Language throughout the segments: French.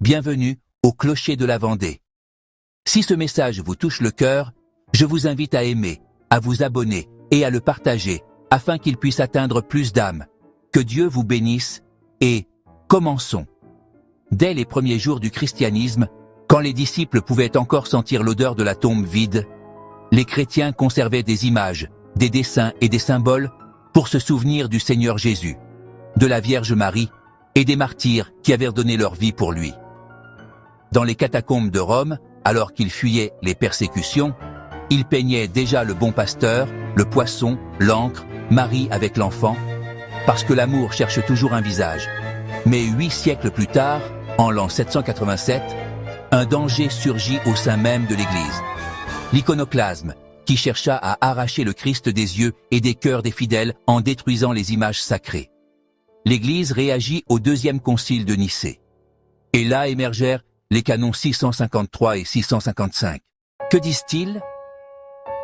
bienvenue au clocher de la Vendée. Si ce message vous touche le cœur, je vous invite à aimer, à vous abonner et à le partager afin qu'il puisse atteindre plus d'âmes. Que Dieu vous bénisse et commençons. Dès les premiers jours du christianisme, quand les disciples pouvaient encore sentir l'odeur de la tombe vide, les chrétiens conservaient des images, des dessins et des symboles pour se souvenir du Seigneur Jésus, de la Vierge Marie et des martyrs qui avaient donné leur vie pour lui. Dans les catacombes de Rome, alors qu'ils fuyaient les persécutions, ils peignaient déjà le bon pasteur, le poisson, l'encre, Marie avec l'enfant, parce que l'amour cherche toujours un visage. Mais 8 siècles plus tard, en l'an 787, un danger surgit au sein même de l'Église. L'iconoclasme, qui chercha à arracher le Christ des yeux et des cœurs des fidèles en détruisant les images sacrées. L'Église réagit au deuxième concile de Nicée. Et là émergèrent les canons 653 et 655. Que disent-ils?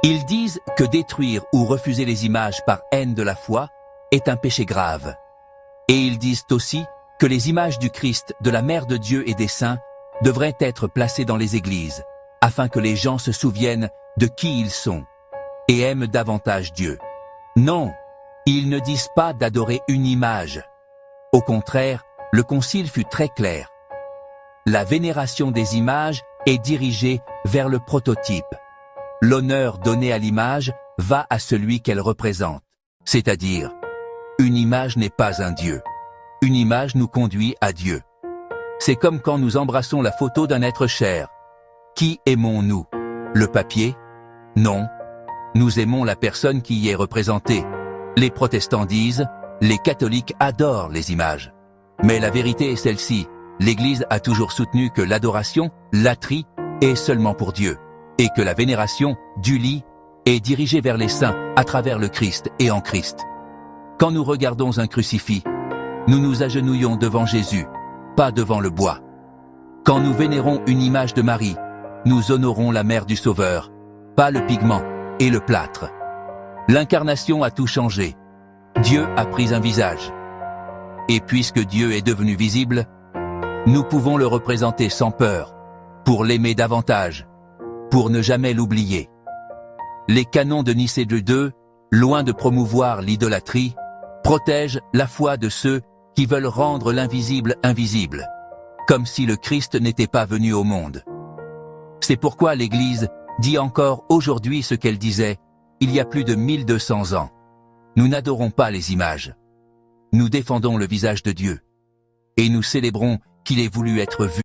Ils disent que détruire ou refuser les images par haine de la foi est un péché grave. Et ils disent aussi que les images du Christ, de la Mère de Dieu et des saints devraient être placées dans les églises, afin que les gens se souviennent de qui ils sont et aiment davantage Dieu. Non, ils ne disent pas d'adorer une image. Au contraire, le concile fut très clair. La vénération des images est dirigée vers le prototype. L'honneur donné à l'image va à celui qu'elle représente, c'est-à-dire, une image n'est pas un Dieu. Une image nous conduit à Dieu. C'est comme quand nous embrassons la photo d'un être cher. Qui aimons-nous? Le papier? Non. Nous aimons la personne qui y est représentée. Les protestants disent, les catholiques adorent les images. Mais la vérité est celle-ci. L'Église a toujours soutenu que l'adoration, latrie, est seulement pour Dieu, et que la vénération, dulie, est dirigée vers les saints à travers le Christ et en Christ. Quand nous regardons un crucifix, nous nous agenouillons devant Jésus, pas devant le bois. Quand nous vénérons une image de Marie, nous honorons la mère du Sauveur, pas le pigment et le plâtre. L'incarnation a tout changé. Dieu a pris un visage. Et puisque Dieu est devenu visible, nous pouvons le représenter sans peur, pour l'aimer davantage, pour ne jamais l'oublier. Les canons de Nicée II, loin de promouvoir l'idolâtrie, protègent la foi de ceux qui veulent rendre l'invisible invisible, comme si le Christ n'était pas venu au monde. C'est pourquoi l'Église dit encore aujourd'hui ce qu'elle disait il y a plus de 1200 ans. Nous n'adorons pas les images. Nous défendons le visage de Dieu. Et nous célébrons qu'il ait voulu être vu.